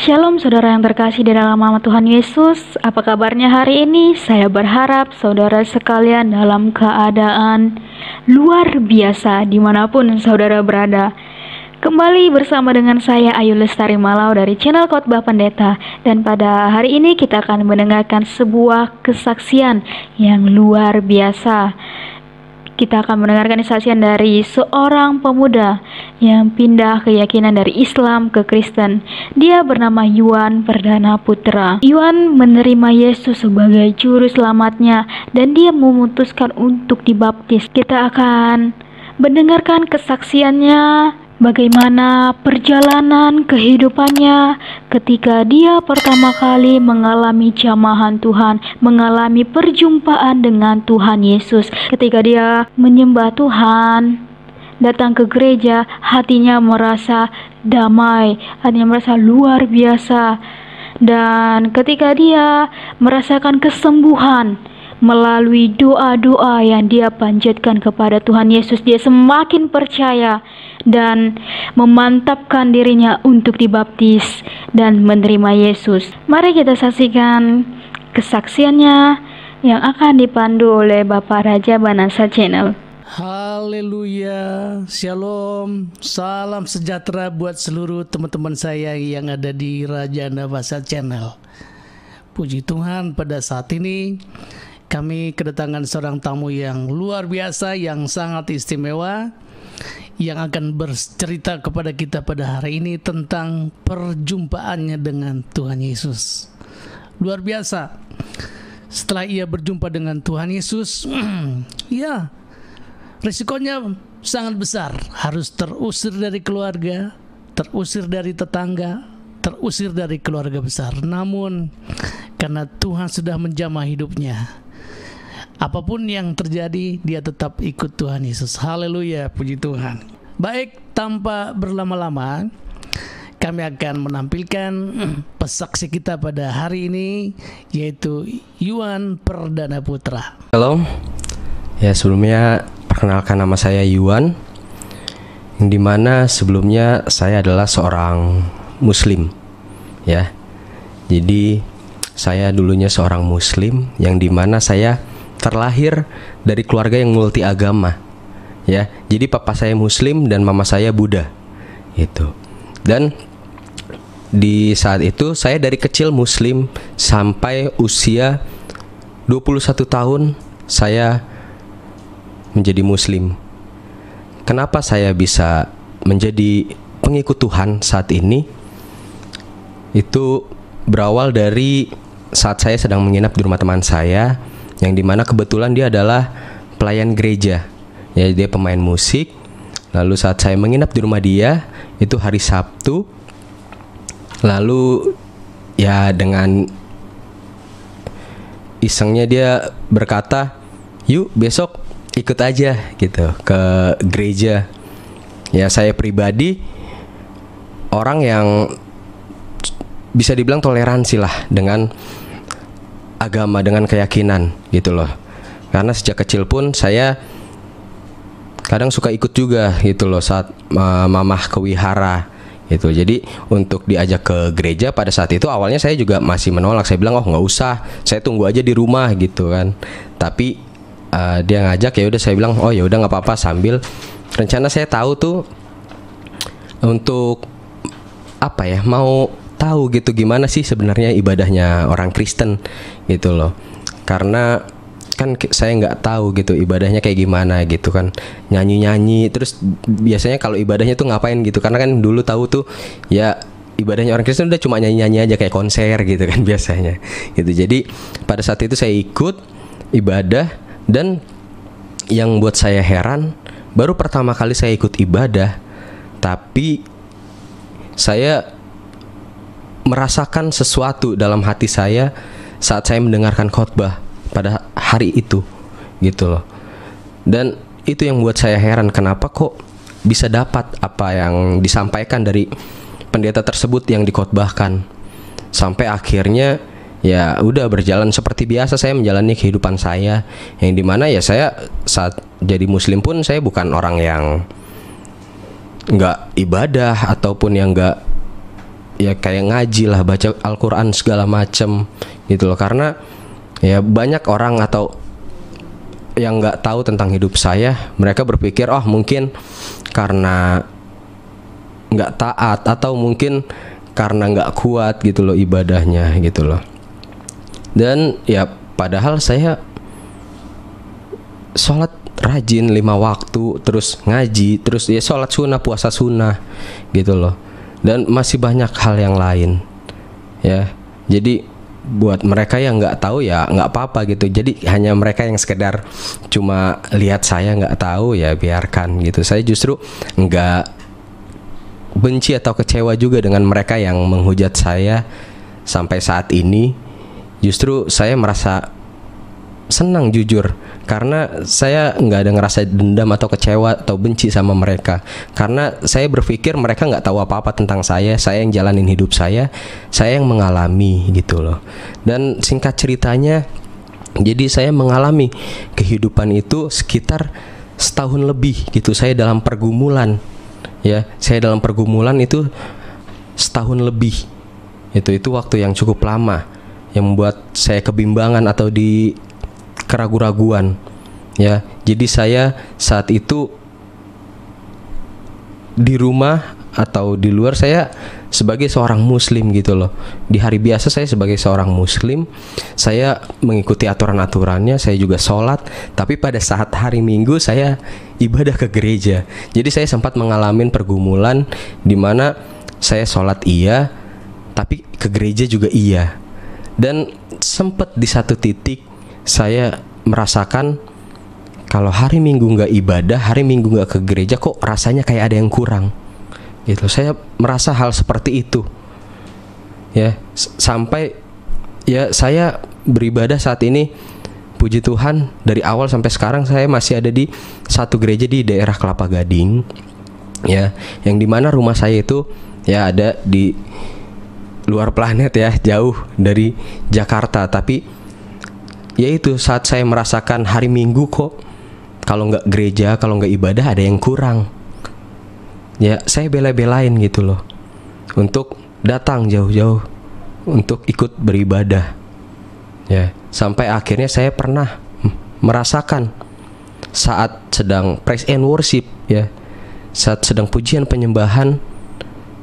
Shalom saudara yang terkasih di dalam nama Tuhan Yesus. Apa kabarnya hari ini? Saya berharap saudara sekalian dalam keadaan luar biasa dimanapun saudara berada. Kembali bersama dengan saya Ayu Lestari Malau dari channel Khotbah Pendeta. Dan pada hari ini kita akan mendengarkan sebuah kesaksian yang luar biasa. Kita akan mendengarkan kesaksian dari seorang pemuda yang pindah keyakinan dari Islam ke Kristen. Dia bernama Yuan Perdana Putra. Yuan menerima Yesus sebagai juru selamatnya dan dia memutuskan untuk dibaptis. Kita akan mendengarkan kesaksiannya, bagaimana perjalanan kehidupannya ketika dia pertama kali mengalami jamahan Tuhan, mengalami perjumpaan dengan Tuhan Yesus. Ketika dia menyembah Tuhan, datang ke gereja, hatinya merasa damai, hatinya merasa luar biasa. Dan ketika dia merasakan kesembuhan melalui doa-doa yang dia panjatkan kepada Tuhan Yesus, dia semakin percaya dan memantapkan dirinya untuk dibaptis dan menerima Yesus. Mari kita saksikan kesaksiannya yang akan dipandu oleh Bapak Raja Banasa Channel. Haleluya, shalom, salam sejahtera buat seluruh teman-teman saya yang ada di Raja Nabasa Channel. Puji Tuhan, pada saat ini kami kedatangan seorang tamu yang luar biasa, yang sangat istimewa, yang akan bercerita kepada kita pada hari ini tentang perjumpaannya dengan Tuhan Yesus. Luar biasa. Setelah ia berjumpa dengan Tuhan Yesus, ya, risikonya sangat besar. Harus terusir dari keluarga, terusir dari tetangga, terusir dari keluarga besar. Namun karena Tuhan sudah menjamah hidupnya, apapun yang terjadi, dia tetap ikut Tuhan Yesus. Haleluya, puji Tuhan. Baik, tanpa berlama-lama, kami akan menampilkan pesaksi kita pada hari ini, yaitu Yuan Perdana Putra. Halo, ya sebelumnya perkenalkan, nama saya Yuan, yang dimana sebelumnya saya adalah seorang Muslim, ya. Jadi saya dulunya seorang Muslim, yang dimana saya terlahir dari keluarga yang multi agama, ya. Jadi papa saya Muslim dan mama saya Buddha, gitu. Dan di saat itu saya dari kecil Muslim sampai usia 21 tahun saya menjadi Muslim. Kenapa saya bisa menjadi pengikut Tuhan saat ini? Itu berawal dari saat saya sedang menginap di rumah teman saya, yang dimana kebetulan dia adalah pelayan gereja, ya, dia pemain musik. Lalu saat saya menginap di rumah dia, itu hari Sabtu, lalu ya dengan isengnya dia berkata, yuk besok ikut aja gitu ke gereja. Ya, saya pribadi orang yang bisa dibilang toleransi lah dengan agama, dengan keyakinan gitu loh. Karena sejak kecil pun saya kadang suka ikut juga gitu loh saat mamah ke wihara gitu. Jadi untuk diajak ke gereja pada saat itu awalnya saya juga masih menolak. Saya bilang, oh nggak usah, saya tunggu aja di rumah gitu kan. Tapi dia ngajak, ya udah saya bilang, oh ya udah nggak apa-apa. Sambil rencana saya tahu tuh untuk apa ya, mau tahu gitu gimana sih sebenarnya ibadahnya orang Kristen gitu loh. Karena kan saya nggak tahu gitu ibadahnya kayak gimana gitu kan, nyanyi-nyanyi terus biasanya kalau ibadahnya tuh ngapain gitu. Karena kan dulu tahu tuh ya ibadahnya orang Kristen udah cuma nyanyi-nyanyi aja kayak konser gitu kan biasanya gitu. Jadi pada saat itu saya ikut ibadah, dan yang buat saya heran, baru pertama kali saya ikut ibadah tapi saya merasakan sesuatu dalam hati saya saat saya mendengarkan khotbah pada hari itu gitu loh. Dan itu yang buat saya heran, kenapa kok bisa dapat apa yang disampaikan dari pendeta tersebut yang dikhotbahkan. Sampai akhirnya ya udah berjalan seperti biasa, saya menjalani kehidupan saya, yang dimana ya saya saat jadi Muslim pun saya bukan orang yang nggak ibadah ataupun yang nggak ya kayak ngaji lah, baca Al-Quran segala macem gitu loh. Karena ya banyak orang atau yang nggak tahu tentang hidup saya, mereka berpikir oh mungkin karena nggak taat atau mungkin karena nggak kuat gitu loh ibadahnya gitu loh. Dan ya padahal saya sholat rajin 5 waktu, terus ngaji, terus ya sholat sunnah, puasa sunnah gitu loh. Dan masih banyak hal yang lain ya. Jadi buat mereka yang nggak tahu ya nggak apa-apa gitu. Jadi hanya mereka yang sekedar cuma lihat saya nggak tahu ya biarkan gitu. Saya justru nggak benci atau kecewa juga dengan mereka yang menghujat saya sampai saat ini. Justru saya merasa senang jujur, karena saya nggak ada ngerasa dendam atau kecewa atau benci sama mereka. Karena saya berpikir mereka nggak tahu apa-apa tentang saya yang jalanin hidup saya yang mengalami gitu loh. Dan singkat ceritanya, jadi saya mengalami kehidupan itu sekitar setahun lebih gitu. Saya dalam pergumulan ya, saya dalam pergumulan itu setahun lebih. Itu waktu yang cukup lama yang membuat saya kebimbangan atau di keraguan-raguan ya. Jadi saya saat itu di rumah atau di luar saya sebagai seorang muslim gitu loh. Di hari biasa saya sebagai seorang muslim, saya mengikuti aturan-aturannya, saya juga sholat. Tapi pada saat hari Minggu saya ibadah ke gereja. Jadi saya sempat mengalami pergumulan di mana saya sholat iya, tapi ke gereja juga iya. Dan sempat di satu titik saya merasakan kalau hari Minggu nggak ibadah, hari Minggu nggak ke gereja, kok rasanya kayak ada yang kurang gitu. Saya merasa hal seperti itu ya, sampai ya saya beribadah saat ini, puji Tuhan, dari awal sampai sekarang saya masih ada di satu gereja di daerah Kelapa Gading ya, yang dimana rumah saya itu ya ada di luar planet ya, jauh dari Jakarta. Tapi yaitu saat saya merasakan hari Minggu kok kalau nggak gereja, kalau nggak ibadah ada yang kurang ya, saya bela-belain gitu loh untuk datang jauh-jauh untuk ikut beribadah ya. Sampai akhirnya saya pernah merasakan saat sedang praise and worship ya, saat sedang pujian penyembahan,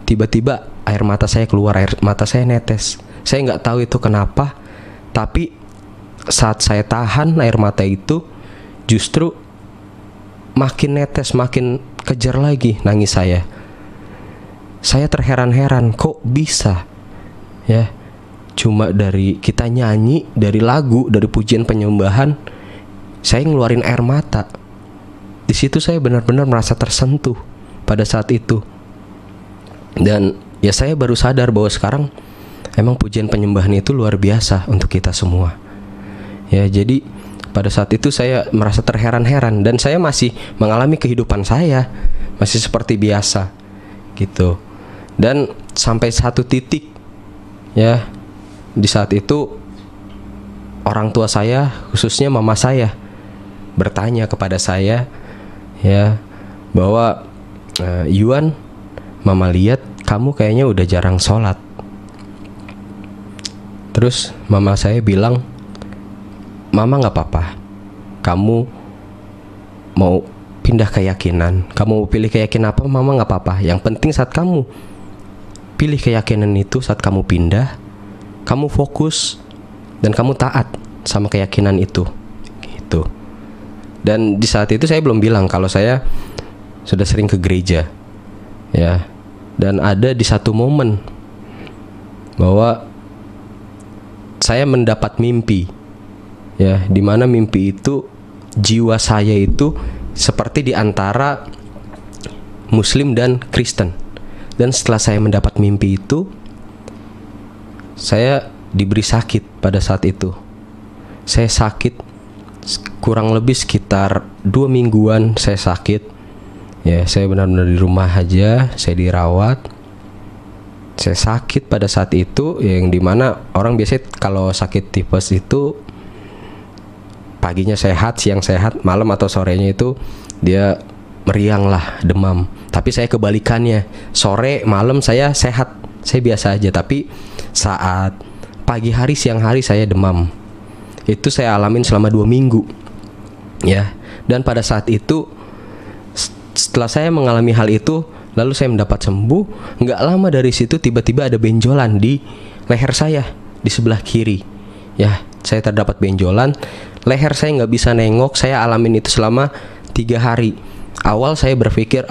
tiba-tiba air mata saya keluar, air mata saya netes. Saya nggak tahu itu kenapa, tapi saat saya tahan air mata itu justru makin netes, makin kejar lagi nangis saya. Saya terheran-heran kok bisa ya, cuma dari kita nyanyi, dari lagu, dari pujian penyembahan saya ngeluarin air mata. Di situ saya benar-benar merasa tersentuh pada saat itu. Dan ya saya baru sadar bahwa sekarang emang pujian penyembahan itu luar biasa untuk kita semua ya. Jadi pada saat itu saya merasa terheran-heran, dan saya masih mengalami kehidupan saya masih seperti biasa gitu. Dan sampai satu titik ya, di saat itu orang tua saya, khususnya mama saya, bertanya kepada saya ya, bahwa Yuan, mama lihat kamu kayaknya udah jarang sholat. Terus mama saya bilang, mama gak apa-apa, kamu mau pindah keyakinan, kamu mau pilih keyakinan apa, mama gak apa-apa. Yang penting saat kamu pilih keyakinan itu, saat kamu pindah, kamu fokus dan kamu taat sama keyakinan itu gitu. Dan di saat itu saya belum bilang kalau saya sudah sering ke gereja ya. Dan ada di satu momen bahwa saya mendapat mimpi ya, dimana mimpi itu jiwa saya itu seperti di antara Muslim dan Kristen. Dan setelah saya mendapat mimpi itu, saya diberi sakit pada saat itu. Saya sakit kurang lebih sekitar 2 mingguan saya sakit ya. Saya benar-benar di rumah aja, saya dirawat. Saya sakit pada saat itu, yang dimana orang biasanya kalau sakit tipes itu paginya sehat, siang sehat, malam atau sorenya itu dia meriang lah, demam. Tapi saya kebalikannya, sore malam saya sehat saya biasa aja. Tapi saat pagi hari, siang hari saya demam. Itu saya alamin selama 2 minggu ya. Dan pada saat itu, setelah saya mengalami hal itu, lalu saya mendapat sembuh. Nggak lama dari situ tiba-tiba ada benjolan di leher saya, di sebelah kiri ya. Saya terdapat benjolan, leher saya nggak bisa nengok. Saya alamin itu selama 3 hari. Awal saya berpikir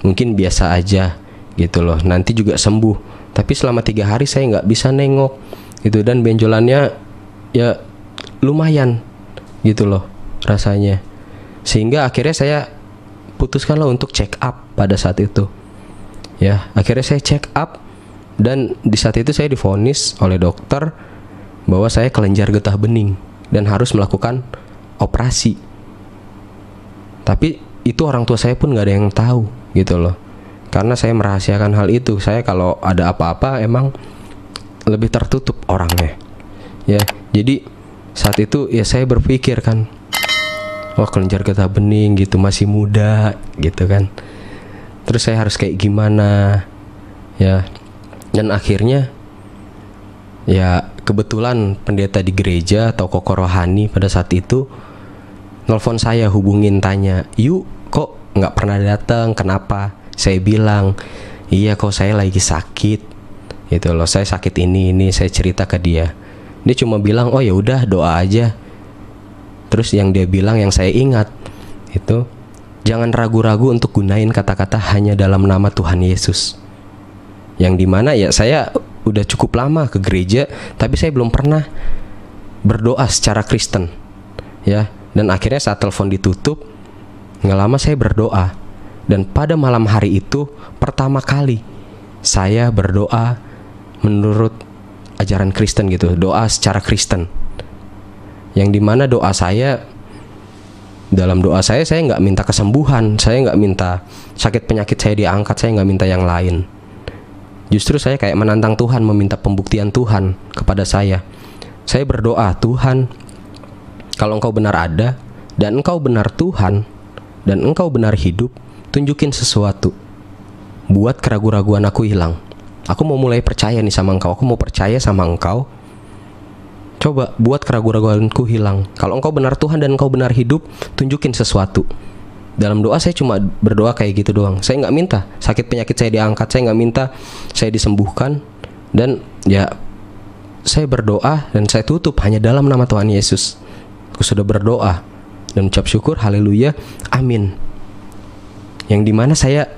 mungkin biasa aja gitu loh, nanti juga sembuh. Tapi selama 3 hari saya nggak bisa nengok gitu. Dan benjolannya ya lumayan gitu loh rasanya. Sehingga akhirnya saya putuskanlah untuk check up pada saat itu ya. Akhirnya saya check up, dan di saat itu saya divonis oleh dokter bahwa saya kelenjar getah bening dan harus melakukan operasi. Tapi itu orang tua saya pun gak ada yang tahu gitu loh, karena saya merahasiakan hal itu. Saya kalau ada apa-apa emang lebih tertutup orangnya ya. Jadi saat itu ya saya berpikir kan, wah kelenjar getah bening gitu, masih muda gitu kan, terus saya harus kayak gimana ya. Dan akhirnya ya kebetulan pendeta di gereja atau kokoh rohani pada saat itu nelfon saya, hubungin, tanya, "Yuk, kok nggak pernah datang, kenapa?" Saya bilang, "Iya kok, saya lagi sakit gitu loh, saya sakit ini." Saya cerita ke dia. Dia cuma bilang, "Oh ya udah, doa aja." Terus yang dia bilang, yang saya ingat itu, jangan ragu-ragu untuk gunain kata-kata hanya dalam nama Tuhan Yesus. Yang dimana ya saya udah cukup lama ke gereja, tapi saya belum pernah berdoa secara Kristen ya. Dan akhirnya saat telepon ditutup, nggak lama saya berdoa. Dan pada malam hari itu pertama kali saya berdoa menurut ajaran Kristen gitu, doa secara Kristen. Yang dimana doa saya, dalam doa saya nggak minta kesembuhan, saya nggak minta sakit penyakit saya diangkat, saya nggak minta yang lain. Justru saya kayak menantang Tuhan, meminta pembuktian Tuhan kepada saya. Saya berdoa, "Tuhan, kalau Engkau benar ada, dan Engkau benar Tuhan, dan Engkau benar hidup, tunjukin sesuatu. Buat keraguan-raguan aku hilang. Aku mau mulai percaya nih sama Engkau, aku mau percaya sama Engkau. Coba buat keraguan-raguanku hilang. Kalau Engkau benar Tuhan dan Engkau benar hidup, tunjukin sesuatu." Dalam doa saya cuma berdoa kayak gitu doang. Saya nggak minta sakit penyakit saya diangkat, saya nggak minta saya disembuhkan. Dan ya saya berdoa dan saya tutup hanya dalam nama Tuhan Yesus. Aku sudah berdoa dan ucap syukur, haleluya, amin. Yang dimana saya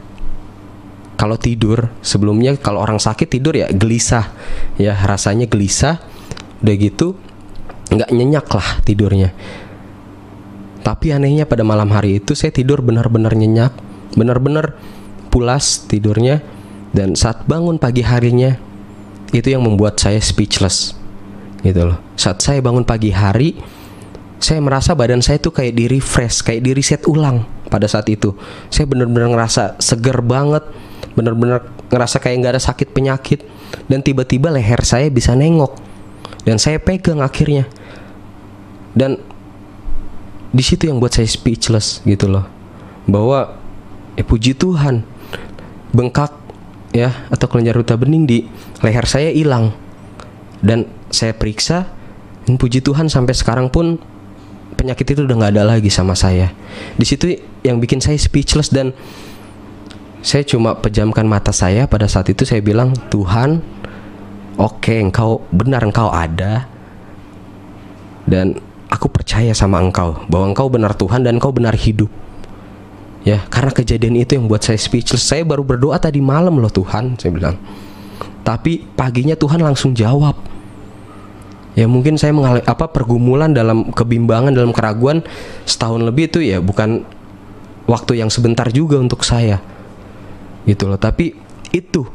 kalau tidur, sebelumnya kalau orang sakit tidur ya gelisah ya, rasanya gelisah. Udah gitu nggak nyenyak lah tidurnya. Tapi anehnya pada malam hari itu saya tidur benar-benar nyenyak, benar-benar pulas tidurnya. Dan saat bangun pagi harinya, itu yang membuat saya speechless gitu loh. Saat saya bangun pagi hari, saya merasa badan saya tuh kayak di refresh, kayak di reset ulang. Pada saat itu saya benar-benar ngerasa seger banget, benar-benar ngerasa kayak nggak ada sakit penyakit. Dan tiba-tiba leher saya bisa nengok, dan saya pegang akhirnya. Dan di situ yang buat saya speechless gitu loh, bahwa puji Tuhan, bengkak ya atau kelenjar getah bening di leher saya hilang. Dan saya periksa, dan puji Tuhan sampai sekarang pun penyakit itu udah nggak ada lagi sama saya. Di situ yang bikin saya speechless, dan saya cuma pejamkan mata saya pada saat itu. Saya bilang, "Tuhan, oke, Engkau benar, Engkau ada, dan aku percaya sama Engkau bahwa Engkau benar Tuhan dan Engkau benar hidup." Ya, karena kejadian itu yang buat saya speechless. Saya baru berdoa tadi malam loh Tuhan, saya bilang. Tapi paginya Tuhan langsung jawab. Ya mungkin saya mengalami pergumulan dalam kebimbangan, dalam keraguan setahun lebih itu ya bukan waktu yang sebentar juga untuk saya. Gitu loh. Tapi itu,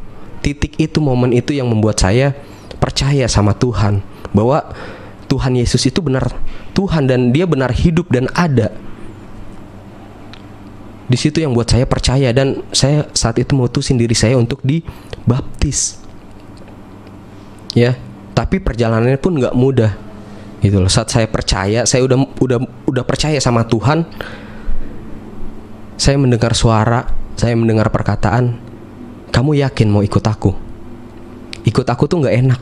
titik itu, momen itu yang membuat saya percaya sama Tuhan, bahwa Tuhan Yesus itu benar Tuhan dan Dia benar hidup dan ada. Di situ yang buat saya percaya, dan saya saat itu memutusin diri saya untuk dibaptis. Ya, tapi perjalanannya pun nggak mudah. Gitu loh. Saat saya percaya, saya udah percaya sama Tuhan. Saya mendengar suara, saya mendengar perkataan, "Kamu yakin mau ikut aku?" ikut aku tuh nggak enak.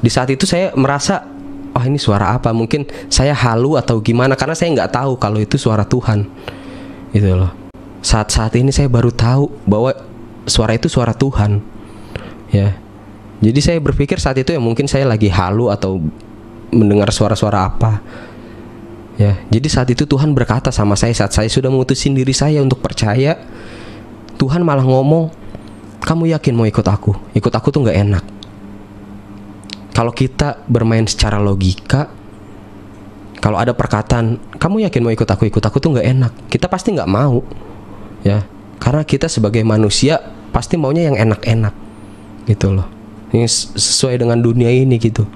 Di saat itu saya merasa, oh ini suara apa? Mungkin saya halu atau gimana, karena saya nggak tahu kalau itu suara Tuhan, gitu loh. Saat ini saya baru tahu bahwa suara itu suara Tuhan, ya. Jadi saya berpikir saat itu ya mungkin saya lagi halu atau mendengar suara-suara apa, ya. Jadi saat itu Tuhan berkata sama saya saat saya sudah memutusin diri saya untuk percaya. Tuhan malah ngomong, kamu yakin mau ikut aku? Ikut aku tuh nggak enak. Kalau kita bermain secara logika, kalau ada perkataan, kamu yakin mau ikut aku tuh nggak enak, kita pasti nggak mau, ya. Karena kita sebagai manusia pasti maunya yang enak-enak, gitu loh. Ini sesuai dengan dunia ini gitu.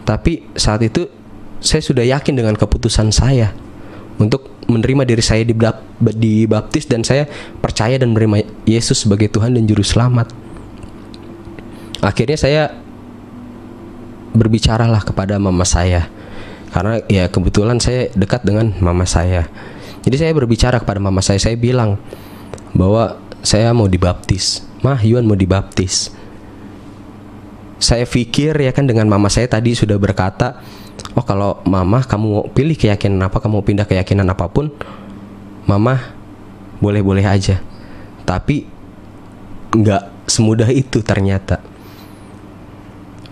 Tapi saat itu saya sudah yakin dengan keputusan saya untuk menerima diri saya dibaptis, dan saya percaya dan menerima Yesus sebagai Tuhan dan Juru Selamat. Akhirnya saya berbicaralah kepada mama saya, karena ya kebetulan saya dekat dengan mama saya. Jadi saya berbicara kepada mama saya bilang bahwa saya mau dibaptis. Mah, Yuan mau dibaptis. Saya pikir ya kan dengan mama saya tadi sudah berkata, oh kalau mama kamu mau pilih keyakinan apa, kamu mau pindah keyakinan apapun, mama boleh-boleh aja. Tapi nggak semudah itu ternyata.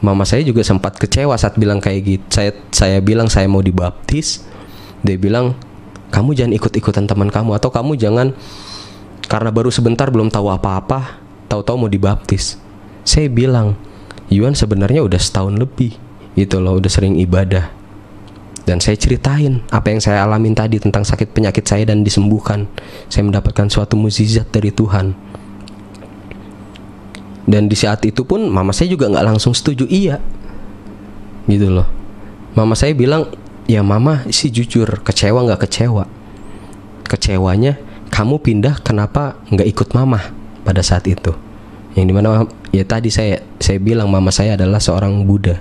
Mama saya juga sempat kecewa saat bilang kayak gitu. Saya bilang saya mau dibaptis. Dia bilang, kamu jangan ikut-ikutan teman kamu, atau kamu jangan karena baru sebentar belum tahu apa-apa, tahu-tahu mau dibaptis. Saya bilang, Yuan sebenarnya udah setahun lebih gitu loh, udah sering ibadah. Dan saya ceritain apa yang saya alamin tadi tentang sakit penyakit saya dan disembuhkan. Saya mendapatkan suatu mukjizat dari Tuhan. Dan di saat itu pun mama saya juga nggak langsung setuju iya, gitu loh. Mama saya bilang, ya mama sih jujur kecewa nggak kecewa. Kecewanya kamu pindah kenapa nggak ikut mama pada saat itu. Yang dimana ya tadi saya bilang mama saya adalah seorang Buddha,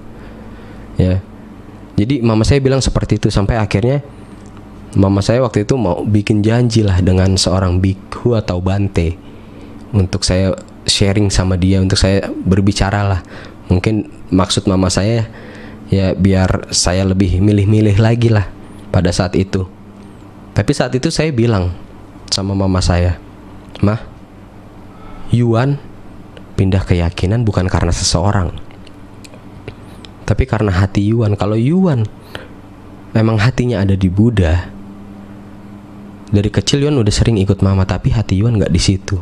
ya. Jadi mama saya bilang seperti itu, sampai akhirnya mama saya waktu itu mau bikin janji lah dengan seorang bikhu atau bante untuk saya sharing sama dia, untuk saya berbicara lah. Mungkin maksud mama saya ya biar saya lebih milih-milih lagi lah pada saat itu. Tapi saat itu saya bilang sama mama saya, Mah, Yuan pindah keyakinan bukan karena seseorang, tapi karena hati Yuan. Kalau Yuan memang hatinya ada di Buddha, dari kecil Yuan udah sering ikut mama, tapi hati Yuan nggak di situ.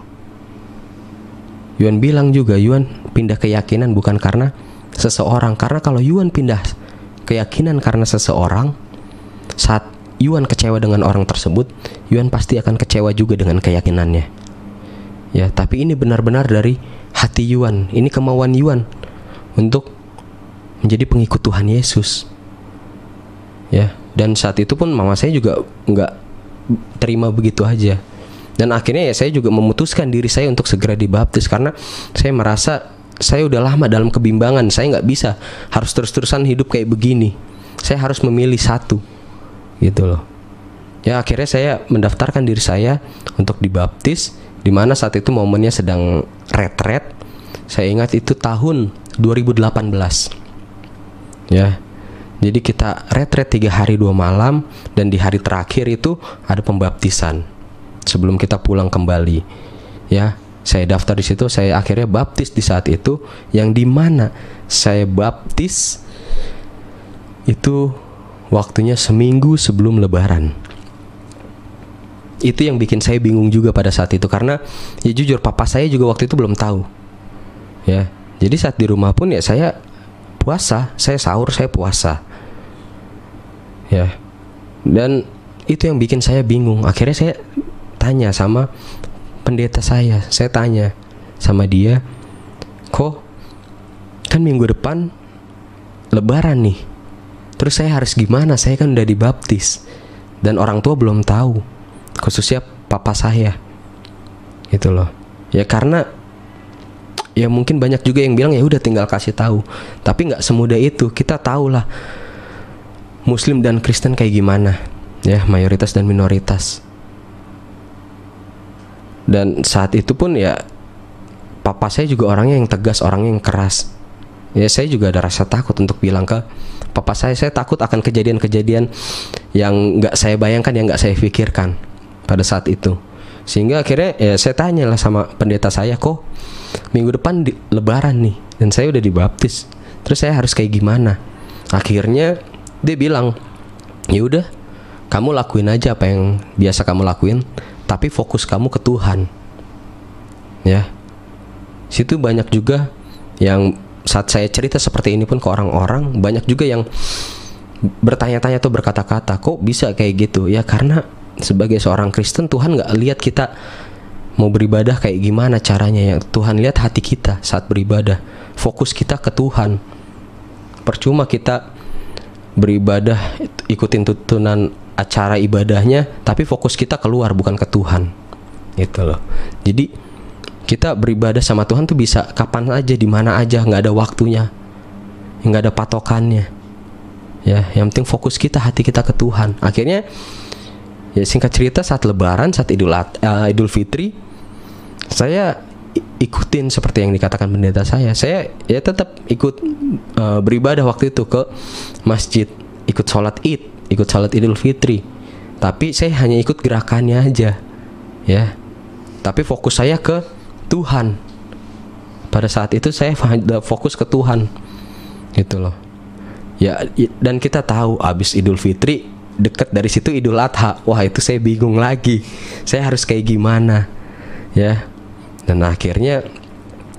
Yuan bilang juga, Yuan pindah keyakinan bukan karena seseorang, karena kalau Yuan pindah keyakinan karena seseorang, saat Yuan kecewa dengan orang tersebut, Yuan pasti akan kecewa juga dengan keyakinannya. Ya, tapi ini benar-benar dari hati Yuan, ini kemauan Yuan untuk menjadi pengikut Tuhan Yesus. Ya, dan saat itu pun mama saya juga nggak terima begitu aja. Dan akhirnya ya saya juga memutuskan diri saya untuk segera dibaptis, karena saya merasa saya udah lama dalam kebimbangan. Saya nggak bisa harus terus-terusan hidup kayak begini. Saya harus memilih satu, gitu loh. Ya akhirnya saya mendaftarkan diri saya untuk dibaptis, di mana saat itu momennya sedang retret. Saya ingat itu tahun 2018. Ya. Jadi kita retret 3 hari 2 malam, dan di hari terakhir itu ada pembaptisan sebelum kita pulang kembali. Ya, saya daftar di situ, saya akhirnya baptis di saat itu, yang dimana saya baptis itu waktunya seminggu sebelum Lebaran. Itu yang bikin saya bingung juga pada saat itu, karena ya jujur papa saya juga waktu itu belum tahu. Ya, jadi saat di rumah pun ya saya puasa, saya sahur, saya puasa. Ya, dan itu yang bikin saya bingung. Akhirnya saya tanya sama pendeta saya tanya sama dia, kok kan minggu depan Lebaran nih, terus saya harus gimana? Saya kan udah dibaptis dan orang tua belum tahu, khususnya papa saya, gitu loh. Ya karena ya mungkin banyak juga yang bilang ya udah tinggal kasih tahu, tapi nggak semudah itu. Kita tahu lah Muslim dan Kristen kayak gimana, ya, mayoritas dan minoritas. Dan saat itu pun ya papa saya juga orangnya yang tegas, orangnya yang keras. Ya saya juga ada rasa takut untuk bilang ke papa saya takut akan kejadian-kejadian yang nggak saya bayangkan, yang nggak saya pikirkan pada saat itu. Sehingga akhirnya ya saya tanyalah sama pendeta saya, kok minggu depan lebaran nih dan saya udah dibaptis, terus saya harus kayak gimana? Akhirnya dia bilang, ya udah, kamu lakuin aja apa yang biasa kamu lakuin, tapi fokus kamu ke Tuhan. Ya, situ banyak juga yang saat saya cerita seperti ini pun ke orang-orang, banyak juga yang bertanya-tanya atau berkata-kata, kok bisa kayak gitu? Ya karena sebagai seorang Kristen, Tuhan gak lihat kita mau beribadah kayak gimana caranya. Ya Tuhan lihat hati kita saat beribadah, fokus kita ke Tuhan. Percuma kita beribadah ikutin tuntunan acara ibadahnya, tapi fokus kita keluar bukan ke Tuhan. Gitu loh. Jadi kita beribadah sama Tuhan tuh bisa kapan aja, di mana aja, nggak ada waktunya, nggak ada patokannya. Ya, yang penting fokus kita, hati kita ke Tuhan. Akhirnya, ya singkat cerita, saat Lebaran, saat Idul Fitri, saya ikutin seperti yang dikatakan pendeta saya. Saya ya tetap ikut beribadah waktu itu ke masjid, ikut sholat Id, ikut sholat Idul Fitri. Tapi saya hanya ikut gerakannya aja, ya. Tapi fokus saya ke Tuhan. Pada saat itu saya fokus ke Tuhan, gitu loh. Ya, dan kita tahu abis Idul Fitri deket dari situ Idul Adha. Wah, itu saya bingung lagi. Saya harus kayak gimana, ya. Dan akhirnya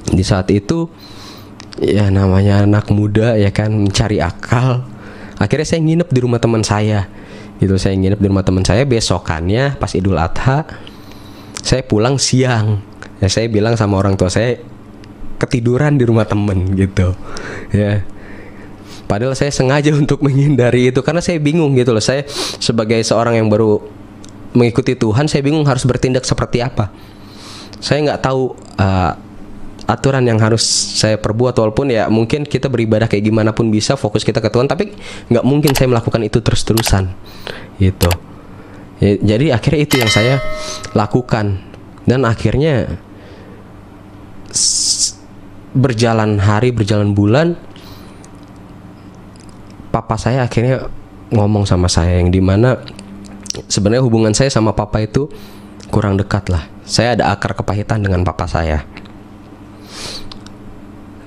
di saat itu, ya namanya anak muda ya kan, mencari akal. Akhirnya saya nginep di rumah teman saya. Gitu, saya nginep di rumah teman saya. Besokannya pas Idul Adha, saya pulang siang. Ya saya bilang sama orang tua saya, ketiduran di rumah temen gitu. Ya. Padahal saya sengaja untuk menghindari itu karena saya bingung gitu loh. Saya sebagai seorang yang baru mengikuti Tuhan, saya bingung harus bertindak seperti apa. Saya nggak tahu aturan yang harus saya perbuat, walaupun ya mungkin kita beribadah kayak gimana pun bisa, fokus kita ke Tuhan, tapi nggak mungkin saya melakukan itu terus-terusan gitu. Ya, jadi akhirnya itu yang saya lakukan. Dan akhirnya berjalan hari, berjalan bulan, papa saya akhirnya ngomong sama saya, yang dimana sebenarnya hubungan saya sama papa itu kurang dekat lah. Saya ada akar kepahitan dengan papa saya.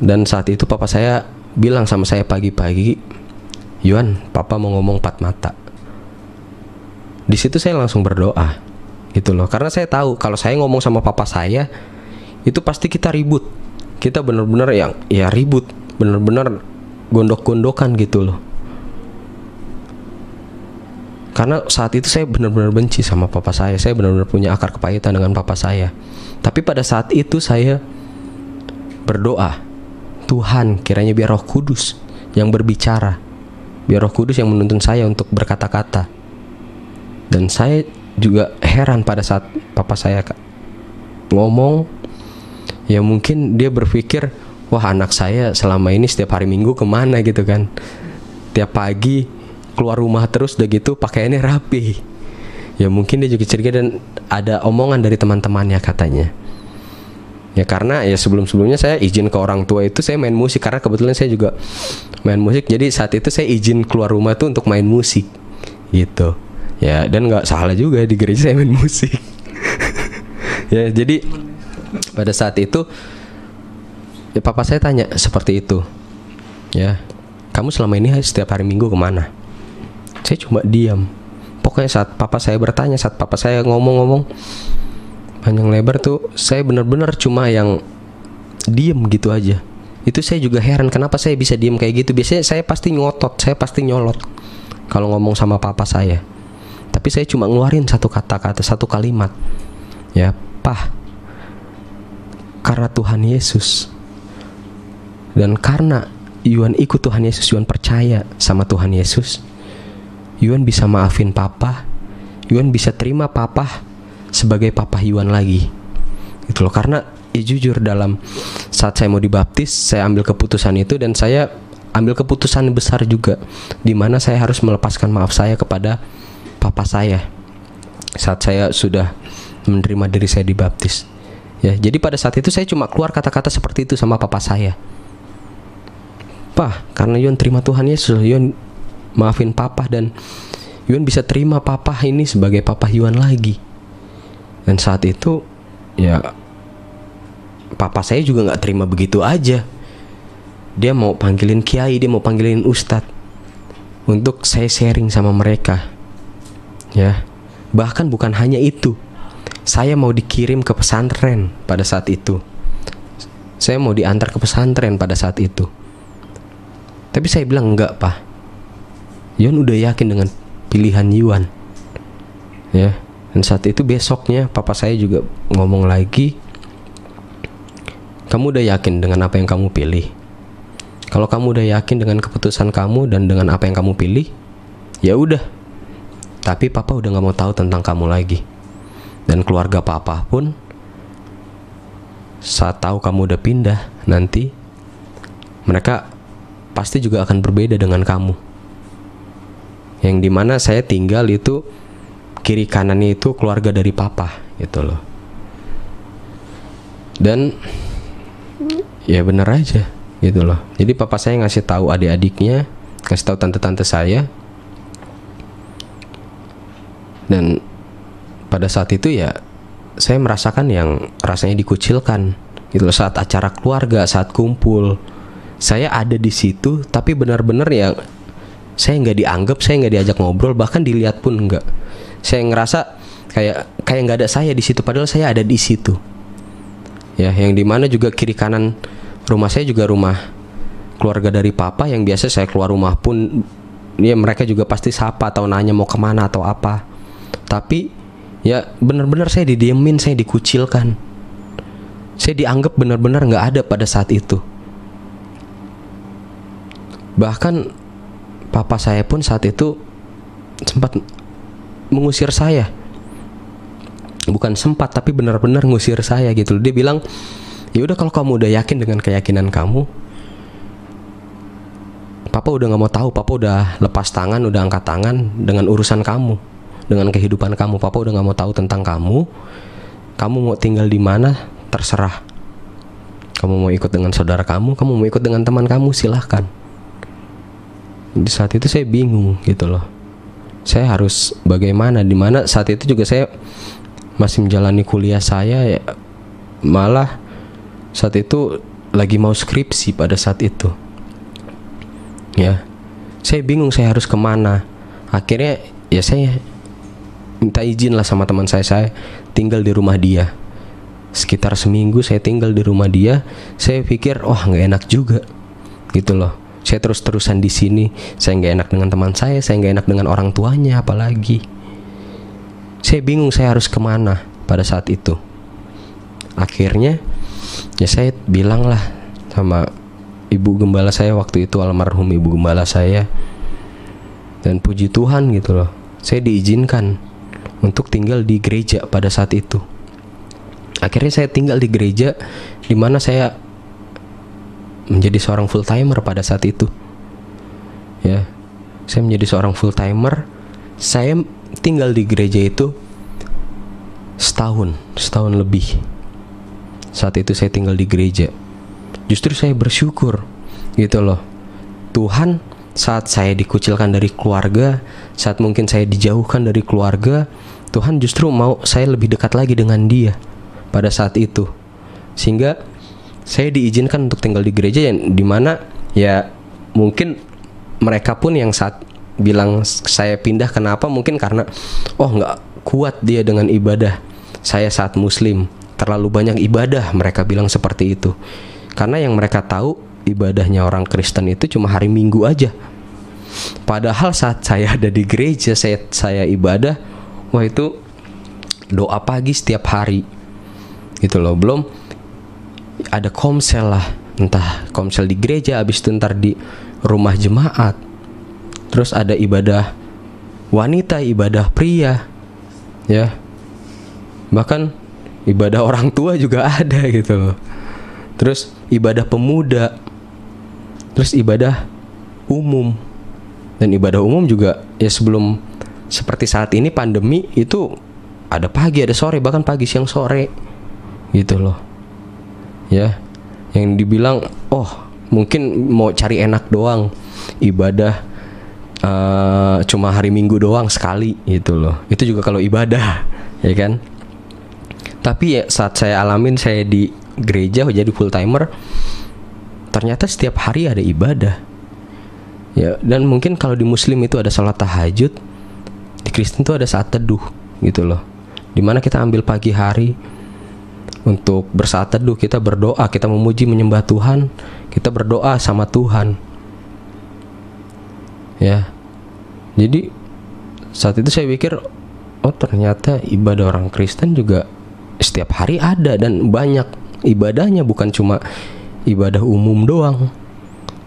Dan saat itu papa saya bilang sama saya pagi-pagi, Yuan, papa mau ngomong 4 mata. Di situ saya langsung berdoa, gitu loh. Karena saya tahu kalau saya ngomong sama papa saya, itu pasti kita ribut. Kita benar-benar yang ya ribut, benar-benar gondok-gondokan gitu loh. Karena saat itu saya benar-benar benci sama papa saya benar-benar punya akar kepahitan dengan papa saya. Tapi pada saat itu saya berdoa, Tuhan kiranya biar Roh Kudus yang berbicara, biar Roh Kudus yang menuntun saya untuk berkata-kata. Dan saya juga heran pada saat papa saya ngomong, ya mungkin dia berpikir, wah anak saya selama ini setiap hari Minggu kemana gitu kan. Tiap pagi keluar rumah terus, udah gitu pakaiannya rapi. Ya mungkin dia juga curiga dan ada omongan dari teman-temannya katanya. Ya karena ya sebelum-sebelumnya saya izin ke orang tua itu saya main musik, karena kebetulan saya juga main musik. Jadi saat itu saya izin keluar rumah tuh untuk main musik gitu. Ya dan nggak salah juga di gereja saya main musik. Ya jadi pada saat itu ya papa saya tanya seperti itu. Ya, kamu selama ini setiap hari Minggu kemana? Saya cuma diam. Pokoknya saat papa saya bertanya, saat papa saya ngomong-ngomong panjang lebar tuh, saya benar-benar cuma yang diem gitu aja. Itu saya juga heran kenapa saya bisa diem kayak gitu. Biasanya saya pasti ngotot, saya pasti nyolot kalau ngomong sama papa saya. Tapi saya cuma ngeluarin satu kata-kata, satu kalimat. Ya, Pah, karena Tuhan Yesus dan karena Yuan ikut Tuhan Yesus, Yuan percaya sama Tuhan Yesus, Yuan bisa maafin papa, Yuan bisa terima papa sebagai papa Yuan lagi. Gitu loh. Karena ya jujur, dalam saat saya mau dibaptis, saya ambil keputusan itu, dan saya ambil keputusan besar juga, di mana saya harus melepaskan maaf saya kepada papa saya saat saya sudah menerima diri saya dibaptis. Ya, jadi pada saat itu saya cuma keluar kata-kata seperti itu sama papa saya. "Pak, karena Yuan terima Tuhan Yesus, Yuan maafin papa dan Yuan bisa terima papa ini sebagai papa Yuan lagi." Dan saat itu ya papa saya juga nggak terima begitu aja. Dia mau panggilin kiai, dia mau panggilin ustadz untuk saya sharing sama mereka. Ya, bahkan bukan hanya itu, saya mau dikirim ke pesantren pada saat itu. Saya mau diantar ke pesantren pada saat itu. Tapi saya bilang, "Enggak, Pak. Yuan udah yakin dengan pilihan Yuan." Ya, dan saat itu besoknya papa saya juga ngomong lagi, "Kamu udah yakin dengan apa yang kamu pilih? Kalau kamu udah yakin dengan keputusan kamu dan dengan apa yang kamu pilih, ya udah. Tapi papa udah gak mau tahu tentang kamu lagi. Dan keluarga papa pun saat tahu kamu udah pindah nanti, mereka pasti juga akan berbeda dengan kamu." Yang dimana saya tinggal itu kiri kanannya itu keluarga dari papa gitu loh. Dan ya bener aja gitu loh. Jadi papa saya ngasih tahu adik-adiknya, ngasih tahu tante-tante saya. Dan pada saat itu ya saya merasakan yang rasanya dikucilkan gitu loh. Saat acara keluarga, saat kumpul, saya ada di situ, tapi benar-benar ya saya nggak dianggap, saya nggak diajak ngobrol, bahkan dilihat pun nggak. Saya ngerasa kayak nggak ada saya di situ, padahal saya ada di situ. Ya, yang dimana juga kiri kanan rumah saya juga rumah keluarga dari papa, yang biasa saya keluar rumah pun ya mereka juga pasti sapa atau nanya mau kemana atau apa. Tapi ya benar-benar saya didiemin, saya dikucilkan, saya dianggap benar-benar nggak ada pada saat itu. Bahkan papa saya pun saat itu sempat mengusir saya. Bukan sempat, tapi benar-benar ngusir saya gitu. Dia bilang, "Ya udah, kalau kamu udah yakin dengan keyakinan kamu, papa udah nggak mau tahu, papa udah lepas tangan, udah angkat tangan dengan urusan kamu, dengan kehidupan kamu. Papa udah nggak mau tahu tentang kamu. Kamu mau tinggal di mana, terserah. Kamu mau ikut dengan saudara kamu mau ikut dengan teman kamu, silahkan." Di saat itu saya bingung gitu loh. Saya harus bagaimana? Dimana saat itu juga saya masih menjalani kuliah saya ya, malah saat itu lagi mau skripsi pada saat itu. Ya, saya bingung saya harus kemana. Akhirnya ya saya minta izin lah sama teman saya tinggal di rumah dia. Sekitar seminggu saya tinggal di rumah dia. Saya pikir, nggak enak juga gitu loh. Saya terus-terusan di sini, saya nggak enak dengan teman saya nggak enak dengan orang tuanya apalagi. Saya bingung saya harus kemana pada saat itu. Akhirnya ya saya bilang lah sama ibu gembala saya waktu itu, almarhum ibu gembala saya. Dan puji Tuhan gitu loh, saya diizinkan untuk tinggal di gereja pada saat itu. Akhirnya saya tinggal di gereja, di mana saya menjadi seorang full timer pada saat itu. Ya, saya menjadi seorang full timer. Saya tinggal di gereja itu setahun lebih. Saat itu saya tinggal di gereja. Justru saya bersyukur gitu loh. Tuhan saat saya dikucilkan dari keluarga, saat mungkin saya dijauhkan dari keluarga, Tuhan justru mau saya lebih dekat lagi dengan Dia pada saat itu. Sehingga saya diizinkan untuk tinggal di gereja yang dimana ya mungkin mereka pun yang saat bilang saya pindah, kenapa? Mungkin karena nggak kuat dia dengan ibadah saya saat muslim, terlalu banyak ibadah, mereka bilang seperti itu. Karena yang mereka tahu ibadahnya orang Kristen itu cuma hari Minggu aja. Padahal saat saya ada di gereja, saya ibadah, itu doa pagi setiap hari gitu loh. Belum ada komsel lah, entah komsel di gereja, habis itu ntar di rumah jemaat. Terus ada ibadah wanita, ibadah pria, ya. Bahkan ibadah orang tua juga ada gitu loh. Terus ibadah pemuda, terus ibadah umum. Dan ibadah umum juga ya sebelum seperti saat ini pandemi itu ada pagi, ada sore, bahkan pagi, siang, sore gitu loh. Ya, yang dibilang mungkin mau cari enak doang, ibadah cuma hari Minggu doang sekali gitu loh. Itu juga kalau ibadah, ya kan. Tapi ya saat saya alamin, saya di gereja jadi full timer, ternyata setiap hari ada ibadah. Ya, dan mungkin kalau di Muslim itu ada salat tahajud, di Kristen itu ada saat teduh gitu loh. Dimana kita ambil pagi hari untuk bersaat teduh, kita berdoa, kita memuji menyembah Tuhan, kita berdoa sama Tuhan. Ya, jadi saat itu saya pikir, ternyata ibadah orang Kristen juga setiap hari ada dan banyak ibadahnya, bukan cuma ibadah umum doang.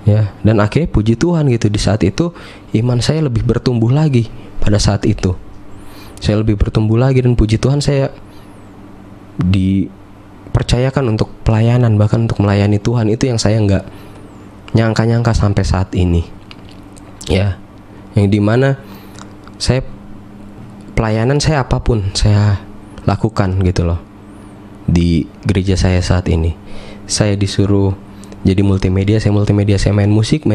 Ya, dan akhirnya puji Tuhan gitu, di saat itu iman saya lebih bertumbuh lagi. Pada saat itu saya lebih bertumbuh lagi, dan puji Tuhan saya dipercayakan untuk pelayanan, bahkan untuk melayani Tuhan. Itu yang saya nggak nyangka-nyangka sampai saat ini. Ya, yang dimana saya pelayanan saya apapun saya lakukan gitu loh. Di gereja saya saat ini saya disuruh jadi multimedia, saya main musik,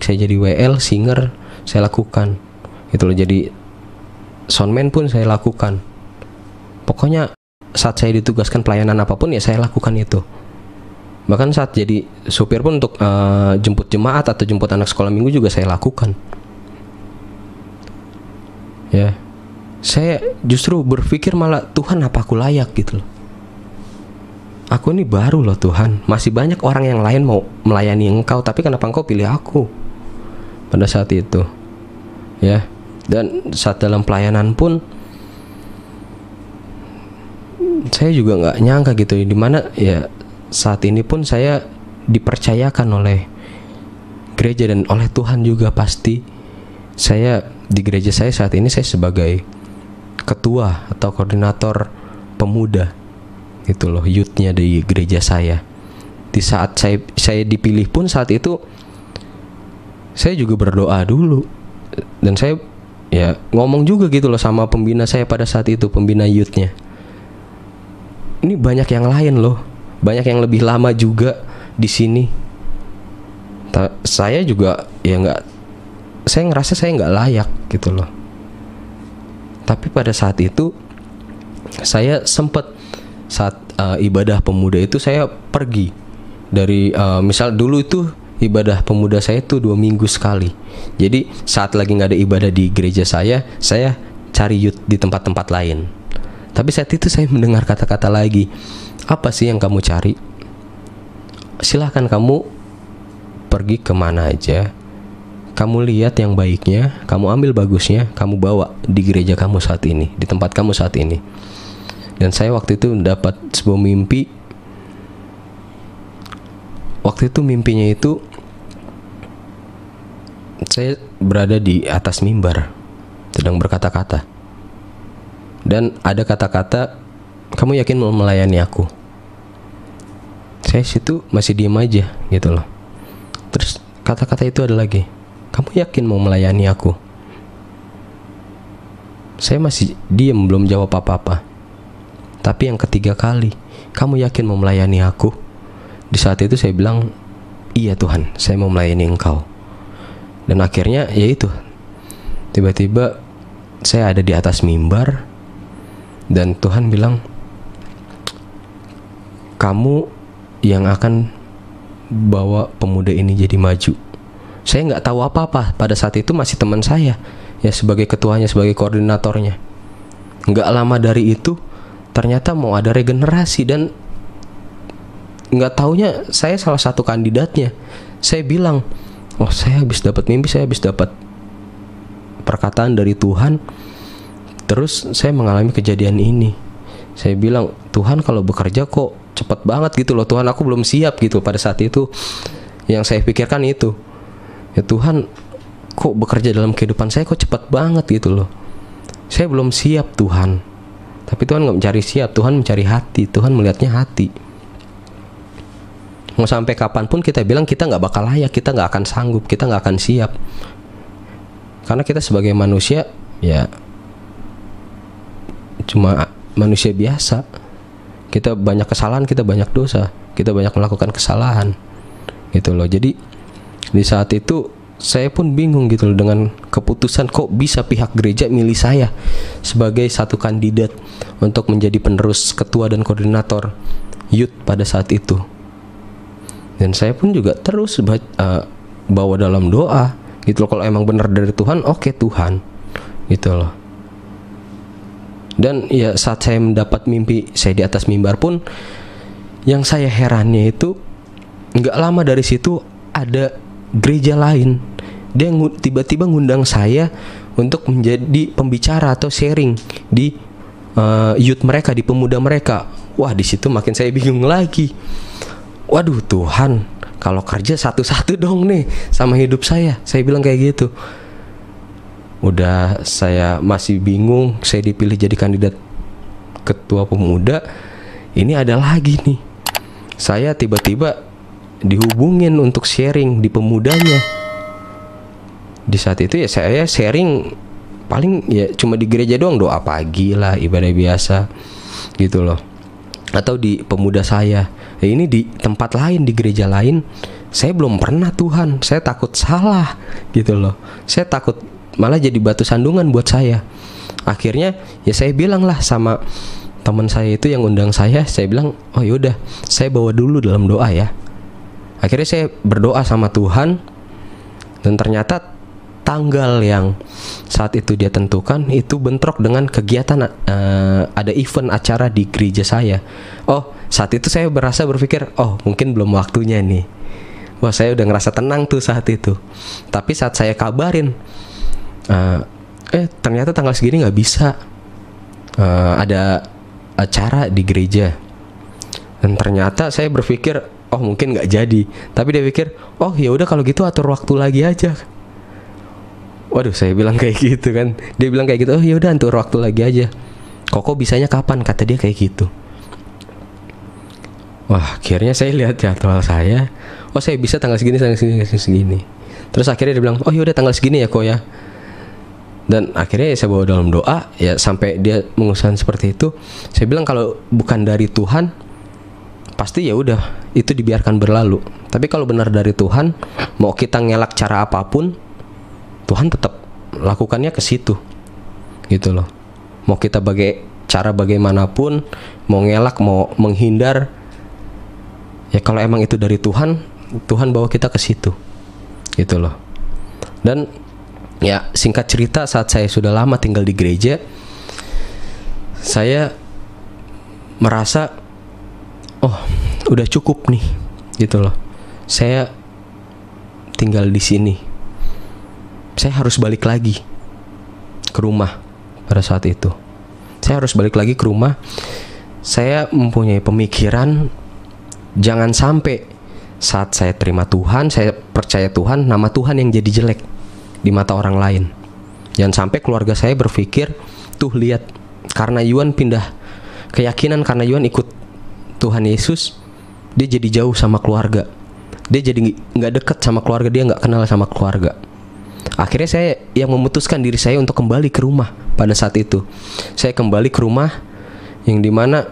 saya jadi WL, singer, saya lakukan gitu loh. Jadi soundman pun saya lakukan. Pokoknya saat saya ditugaskan pelayanan apapun ya saya lakukan itu. Bahkan saat jadi supir pun untuk jemput jemaat atau jemput anak sekolah minggu juga saya lakukan. Ya, saya justru berpikir malah, Tuhan, apa aku layak gitu loh. Aku ini baru loh Tuhan, masih banyak orang yang lain mau melayani Engkau, tapi kenapa Engkau pilih aku pada saat itu. Ya, dan saat dalam pelayanan pun saya juga nggak nyangka gitu, dimana ya saat ini pun saya dipercayakan oleh gereja dan oleh Tuhan juga pasti. Saya di gereja saya saat ini saya sebagai ketua atau koordinator pemuda gitu loh, youthnya di gereja saya. Di saat saya dipilih pun saat itu saya juga berdoa dulu, dan saya ya ngomong juga gitu loh sama pembina saya pada saat itu, pembina youthnya. Ini banyak yang lain loh, banyak yang lebih lama juga di sini. Saya juga ya saya ngerasa saya nggak layak gitu loh. Tapi pada saat itu saya sempat saat ibadah pemuda itu saya pergi dari misal dulu itu ibadah pemuda saya itu 2 minggu sekali. Jadi saat lagi nggak ada ibadah di gereja saya cari youth di tempat-tempat lain. Tapi saat itu saya mendengar kata-kata lagi, apa sih yang kamu cari? Silahkan kamu pergi kemana aja, kamu lihat yang baiknya, kamu ambil bagusnya, kamu bawa di gereja kamu saat ini, di tempat kamu saat ini. Dan saya waktu itu mendapat sebuah mimpi. Waktu itu mimpinya itu saya berada di atas mimbar sedang berkata-kata, dan ada kata-kata, kamu yakin mau melayani aku? Saya situ masih diam aja gitu loh. Terus kata-kata itu ada lagi, kamu yakin mau melayani aku? Saya masih diam, belum jawab apa-apa. Tapi yang ketiga kali, kamu yakin mau melayani aku? Di saat itu saya bilang, iya Tuhan, saya mau melayani Engkau. Dan akhirnya yaitu, tiba-tiba saya ada di atas mimbar, dan Tuhan bilang, kamu yang akan bawa pemuda ini jadi maju. Saya nggak tahu apa-apa pada saat itu, masih teman saya ya sebagai ketuanya, sebagai koordinatornya. Nggak lama dari itu ternyata mau ada regenerasi, dan nggak taunya saya salah satu kandidatnya. Saya bilang, saya habis dapat mimpi, saya habis dapat perkataan dari Tuhan, terus saya mengalami kejadian ini. Saya bilang, Tuhan kalau bekerja kok cepet banget gitu loh Tuhan, aku belum siap gitu pada saat itu. Yang saya pikirkan itu, ya Tuhan, kok bekerja dalam kehidupan saya kok cepet banget gitu loh. Saya belum siap Tuhan. Tapi Tuhan gak mencari siap, Tuhan mencari hati, Tuhan melihatnya hati. Mau sampai kapanpun kita bilang kita gak bakal layak, kita gak akan sanggup, kita gak akan siap. Karena kita sebagai manusia ya cuma manusia biasa. Kita banyak kesalahan, kita banyak dosa, kita banyak melakukan kesalahan gitu loh. Jadi di saat itu saya pun bingung gitu loh dengan keputusan kok bisa pihak gereja milih saya sebagai satu kandidat untuk menjadi penerus ketua dan koordinator youth pada saat itu. Dan saya pun juga terus bawa dalam doa gitu loh, kalau emang benar dari Tuhan, oke Tuhan gitu loh. Dan ya saat saya mendapat mimpi saya di atas mimbar pun, yang saya herannya itu nggak lama dari situ ada gereja lain, dia tiba-tiba ngundang saya untuk menjadi pembicara atau sharing di youth mereka, di pemuda mereka. Wah, di situ makin saya bingung lagi. Waduh Tuhan, kalau kerja satu-satu dong nih sama hidup saya bilang kayak gitu. Udah saya masih bingung, saya dipilih jadi kandidat ketua pemuda. Ini ada lagi nih, saya tiba-tiba dihubungin untuk sharing di pemudanya. Di saat itu ya saya sharing paling ya cuma di gereja doang, doa pagi lah, ibadah biasa gitu loh, atau di pemuda saya. Ini di tempat lain, di gereja lain saya belum pernah Tuhan, saya takut salah gitu loh, saya takut malah jadi batu sandungan buat saya. Akhirnya ya saya bilang lah sama teman saya itu yang undang saya bilang, oh yaudah saya bawa dulu dalam doa ya. Akhirnya saya berdoa sama Tuhan, dan ternyata tanggal yang saat itu dia tentukan itu bentrok dengan kegiatan ada event acara di gereja saya. Oh, saat itu saya berpikir, oh mungkin belum waktunya nih. Wah, saya udah ngerasa tenang tuh saat itu. Tapi saat saya kabarin, ternyata tanggal segini nggak bisa, ada acara di gereja. Dan ternyata saya berpikir, oh mungkin nggak jadi. Tapi dia pikir, oh ya udah kalau gitu atur waktu lagi aja. Waduh, saya bilang kayak gitu kan. Dia bilang kayak gitu, oh ya udah atur waktu lagi aja. Koko bisanya kapan? Kata dia kayak gitu. Wah, akhirnya saya lihat jadwal saya. Oh, saya bisa tanggal segini. Terus akhirnya dia bilang, oh ya udah tanggal segini ya kok ya. Dan akhirnya saya bawa dalam doa ya sampai dia mengusahakan seperti itu. Saya bilang kalau bukan dari Tuhan, pasti ya udah itu dibiarkan berlalu. Tapi kalau benar dari Tuhan, mau kita ngelak cara apapun, Tuhan tetap lakukannya ke situ gitu loh. Mau kita cara bagaimanapun, mau ngelak, mau menghindar, ya kalau emang itu dari Tuhan, Tuhan bawa kita ke situ gitu loh. Dan ya singkat cerita, saat saya sudah lama tinggal di gereja, saya merasa oh udah cukup nih gitu loh. Saya tinggal di sini, saya harus balik lagi ke rumah. Pada saat itu saya harus balik lagi ke rumah. Saya mempunyai pemikiran, jangan sampai saat saya terima Tuhan, saya percaya Tuhan, nama Tuhan yang jadi jelek di mata orang lain. Jangan sampai keluarga saya berpikir, tuh lihat, karena Yuan pindah keyakinan, karena Yuan ikut Tuhan Yesus, dia jadi jauh sama keluarga, dia jadi nggak dekat sama keluarga, dia nggak kenal sama keluarga. Akhirnya saya yang memutuskan diri saya untuk kembali ke rumah. Pada saat itu saya kembali ke rumah, yang dimana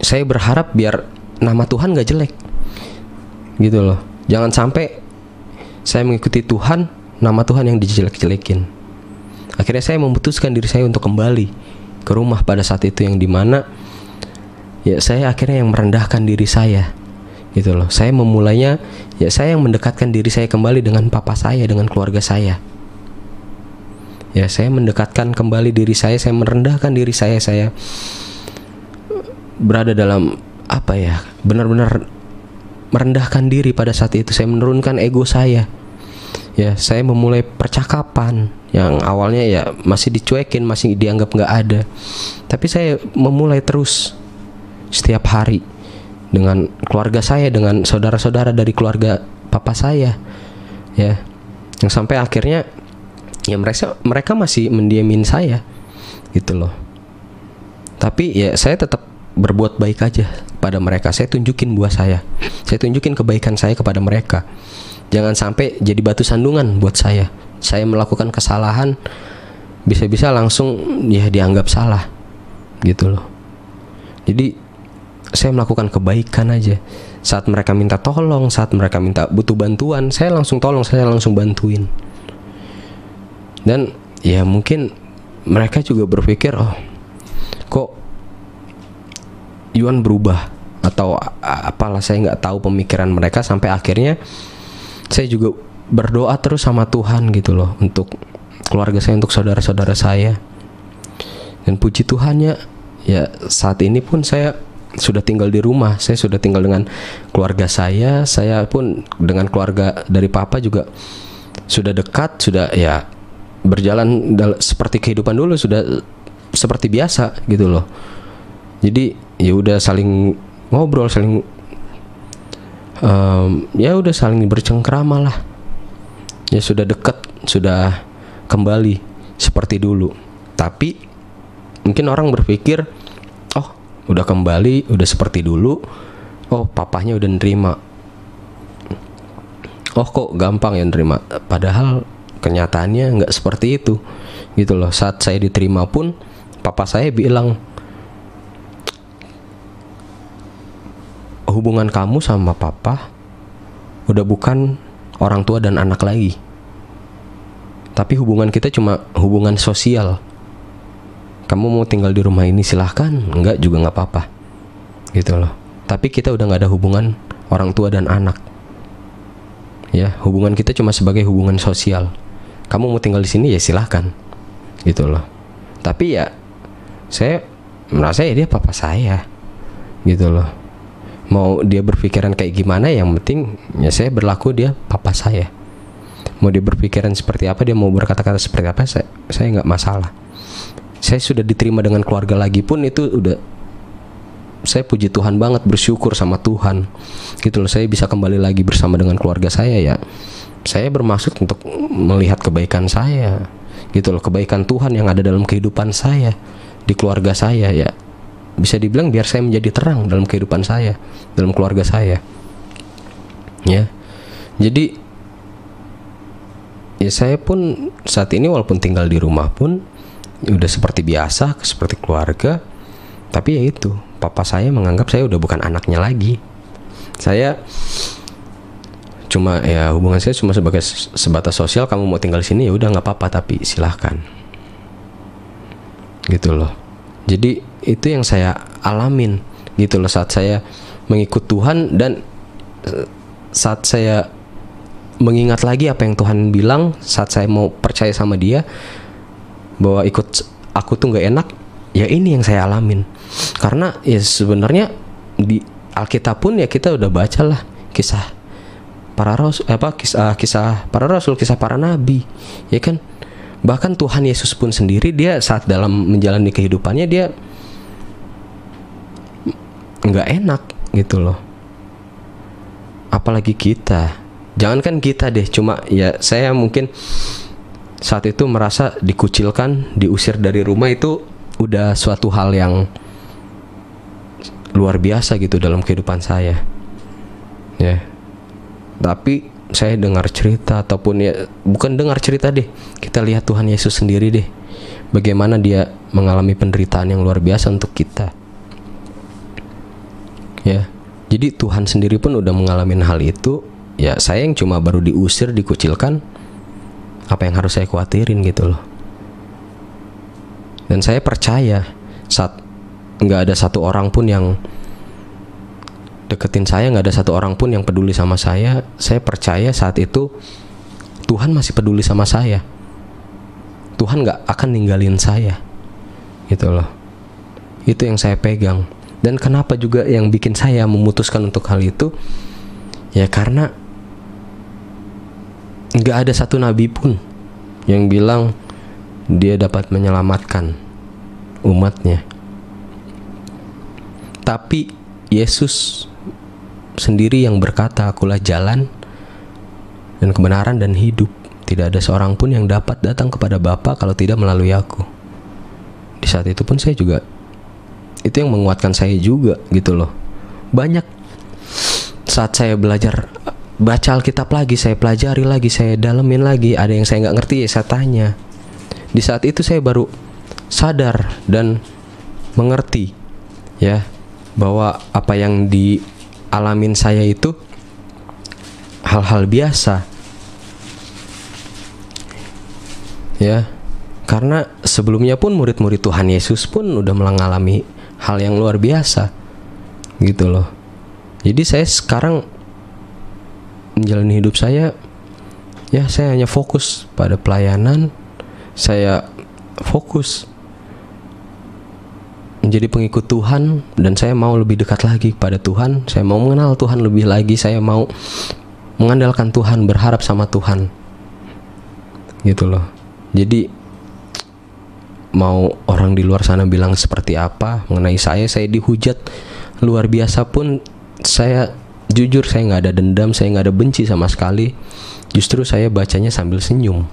saya berharap biar nama Tuhan gak jelek gitu loh. Jangan sampai saya mengikuti Tuhan, nama Tuhan yang dijelek-jelekin. Akhirnya saya memutuskan diri saya untuk kembali ke rumah pada saat itu, yang dimana ya saya akhirnya yang merendahkan diri saya gitu loh. Saya memulainya ya saya yang mendekatkan diri saya kembali dengan papa saya, dengan keluarga saya. Ya saya mendekatkan kembali diri saya merendahkan diri saya berada dalam apa ya, benar-benar merendahkan diri pada saat itu. Saya menurunkan ego saya. Ya, saya memulai percakapan yang awalnya ya masih dicuekin, masih dianggap nggak ada. Tapi saya memulai terus setiap hari dengan keluarga saya, dengan saudara-saudara dari keluarga papa saya. Ya, yang sampai akhirnya ya mereka masih mendiamin saya gitu loh. Tapi ya saya tetap berbuat baik aja pada mereka. Saya tunjukin buah saya tunjukin kebaikan saya kepada mereka. Jangan sampai jadi batu sandungan buat saya. Saya melakukan kesalahan, bisa-bisa langsung ya dianggap salah gitu loh. Jadi saya melakukan kebaikan aja. Saat mereka minta tolong, saat mereka minta butuh bantuan, saya langsung tolong, saya langsung bantuin. Dan ya mungkin mereka juga berpikir, oh kok Yuan berubah, atau apalah, saya nggak tahu pemikiran mereka. Sampai akhirnya saya juga berdoa terus sama Tuhan gitu loh, untuk keluarga saya, untuk saudara-saudara saya. Dan puji Tuhannya, ya saat ini pun saya sudah tinggal di rumah. Saya sudah tinggal dengan keluarga saya. Saya pun dengan keluarga dari papa juga sudah dekat, sudah ya berjalan seperti kehidupan dulu, sudah seperti biasa gitu loh. Jadi ya udah saling ngobrol, saling ya udah saling bercengkrama lah. Ya sudah dekat, sudah kembali seperti dulu. Tapi mungkin orang berpikir, oh udah kembali, udah seperti dulu, oh papahnya udah nerima, oh kok gampang ya nerima. Padahal kenyataannya nggak seperti itu gitu loh. Saat saya diterima pun papa saya bilang, hubungan kamu sama papa udah bukan orang tua dan anak lagi, tapi hubungan kita cuma hubungan sosial. Kamu mau tinggal di rumah ini silahkan, enggak juga nggak apa-apa gitu loh. Tapi kita udah nggak ada hubungan orang tua dan anak. Ya, hubungan kita cuma sebagai hubungan sosial. Kamu mau tinggal di sini ya silahkan gitu loh. Tapi ya saya merasa ya dia papa saya gitu loh. Mau dia berpikiran kayak gimana, yang penting ya saya berlaku dia papa saya. Mau dia berpikiran seperti apa, dia mau berkata-kata seperti apa, saya nggak masalah. Saya sudah diterima dengan keluarga lagi pun itu udah, saya puji Tuhan banget, bersyukur sama Tuhan gitu loh. Saya bisa kembali lagi bersama dengan keluarga saya, ya saya bermaksud untuk melihat kebaikan saya gitu loh, kebaikan Tuhan yang ada dalam kehidupan saya, di keluarga saya. Ya bisa dibilang biar saya menjadi terang dalam kehidupan saya, dalam keluarga saya. Ya, jadi ya saya pun saat ini walaupun tinggal di rumah pun udah seperti biasa, seperti keluarga. Tapi ya itu, papa saya menganggap saya udah bukan anaknya lagi. Saya cuma ya hubungan saya cuma sebagai sebatas sosial. Kamu mau tinggal di sini ya udah nggak apa-apa, tapi silahkan gitu loh. Jadi itu yang saya alamin gitu loh saat saya mengikut Tuhan. Dan saat saya mengingat lagi apa yang Tuhan bilang saat saya mau percaya sama dia, bahwa ikut aku tuh nggak enak, ya ini yang saya alamin. Karena ya sebenarnya di Alkitab pun ya kita udah baca lah kisah para rasul, kisah para rasul, kisah para nabi, ya kan. Bahkan Tuhan Yesus pun sendiri, dia saat dalam menjalani kehidupannya dia nggak enak gitu loh. Apalagi kita, jangankan kita deh, cuma ya saya mungkin saat itu merasa dikucilkan, diusir dari rumah, itu udah suatu hal yang luar biasa gitu dalam kehidupan saya. Ya. Tapi saya dengar cerita, ataupun ya bukan dengar cerita deh, kita lihat Tuhan Yesus sendiri deh, bagaimana dia mengalami penderitaan yang luar biasa untuk kita. Ya. Jadi Tuhan sendiri pun udah mengalami hal itu. Ya saya yang cuma baru diusir, dikucilkan, apa yang harus saya khawatirin gitu loh. Dan saya percaya saat nggak ada satu orang pun yang deketin saya, nggak ada satu orang pun yang peduli sama saya percaya saat itu Tuhan masih peduli sama saya. Tuhan nggak akan ninggalin saya gitu loh. Itu yang saya pegang. Dan kenapa juga yang bikin saya memutuskan untuk hal itu, ya karena nggak ada satu nabi pun yang bilang dia dapat menyelamatkan umatnya. Tapi Yesus sendiri yang berkata, akulah jalan dan kebenaran dan hidup. Tidak ada seorang pun yang dapat datang kepada Bapa kalau tidak melalui aku. Di saat itu pun saya juga, itu yang menguatkan saya juga gitu loh. Banyak saat saya belajar baca Alkitab lagi, saya pelajari lagi, saya dalemin lagi, ada yang saya nggak ngerti ya saya tanya. Di saat itu saya baru sadar dan mengerti ya bahwa apa yang dialamin saya itu hal-hal biasa. Ya, karena sebelumnya pun murid-murid Tuhan Yesus pun udah mengalami hal yang luar biasa gitu loh. Jadi saya sekarang menjalani hidup saya, ya saya hanya fokus pada pelayanan. Saya fokus menjadi pengikut Tuhan, dan saya mau lebih dekat lagi pada Tuhan. Saya mau mengenal Tuhan lebih lagi. Saya mau mengandalkan Tuhan, berharap sama Tuhan gitu loh. Jadi mau orang di luar sana bilang seperti apa mengenai saya dihujat luar biasa pun, saya jujur, saya nggak ada dendam, saya nggak ada benci sama sekali. Justru saya bacanya sambil senyum,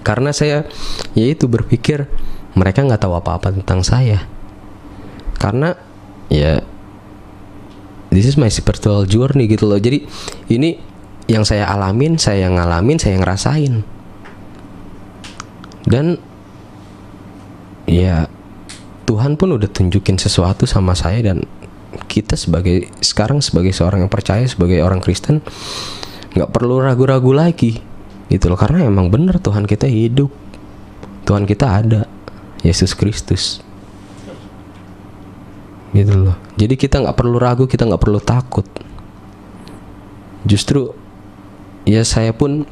karena saya yaitu berpikir mereka nggak tahu apa-apa tentang saya. Karena ya this is my spiritual journey gitu loh. Jadi ini yang saya alamin, saya ngalamin, saya ngerasain. Dan ya Tuhan pun udah tunjukin sesuatu sama saya, dan kita sekarang sebagai seorang yang percaya, sebagai orang Kristen, nggak perlu ragu-ragu lagi gitu loh. Karena emang bener Tuhan kita hidup, Tuhan kita ada, Yesus Kristus gitu loh. Jadi kita nggak perlu ragu, kita nggak perlu takut. Justru ya saya pun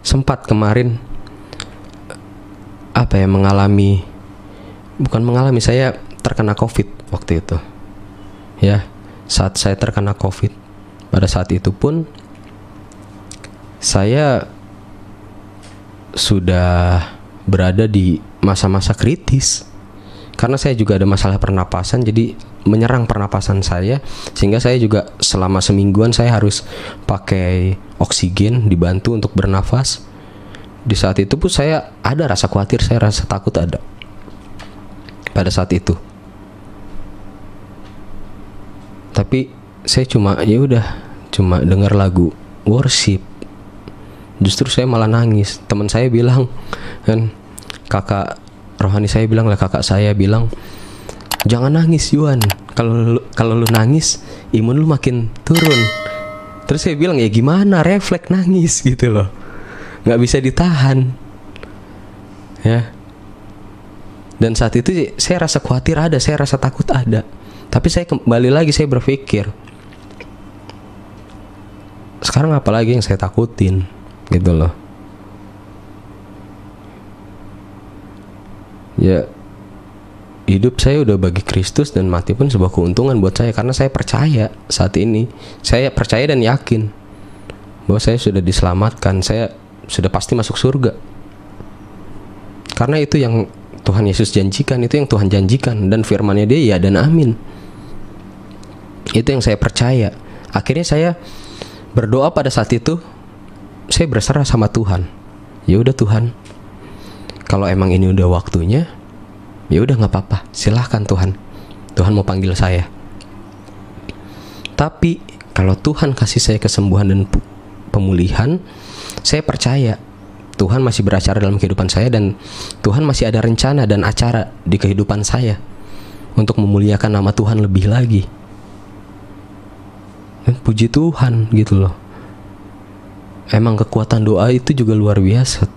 sempat kemarin saya terkena COVID waktu itu. Ya, saat saya terkena COVID, pada saat itu pun saya sudah berada di masa-masa kritis. Karena saya juga ada masalah pernapasan, jadi menyerang pernapasan saya, sehingga saya juga selama semingguan saya harus pakai oksigen, dibantu untuk bernafas. Di saat itu pun saya ada rasa khawatir, saya rasa takut ada pada saat itu. Tapi saya cuma dengar lagu worship. Justru saya malah nangis. Teman saya bilang, kan, kakak rohani saya bilang lah, kakak saya bilang, jangan nangis Yuan, kalau lu nangis imun lu makin turun. Terus saya bilang, ya gimana, refleks nangis gitu loh, nggak bisa ditahan ya. Dan saat itu saya rasa khawatir ada, saya rasa takut ada. Tapi saya kembali lagi, saya berpikir, sekarang apa lagi yang saya takutin gitu loh. Ya, hidup saya udah bagi Kristus, dan mati pun sebuah keuntungan buat saya. Karena saya percaya saat ini, saya percaya dan yakin bahwa saya sudah diselamatkan, saya sudah pasti masuk surga. Karena itu yang Tuhan Yesus janjikan, itu yang Tuhan janjikan, dan firman-Nya Dia ya dan amin. Itu yang saya percaya. Akhirnya saya berdoa pada saat itu, saya berserah sama Tuhan. Ya udah Tuhan, kalau emang ini udah waktunya, ya udah nggak apa-apa, silahkan Tuhan. Tuhan mau panggil saya. Tapi kalau Tuhan kasih saya kesembuhan dan pemulihan, saya percaya Tuhan masih beracara dalam kehidupan saya, dan Tuhan masih ada rencana dan acara di kehidupan saya untuk memuliakan nama Tuhan lebih lagi. Dan puji Tuhan gitu loh. Emang kekuatan doa itu juga luar biasa.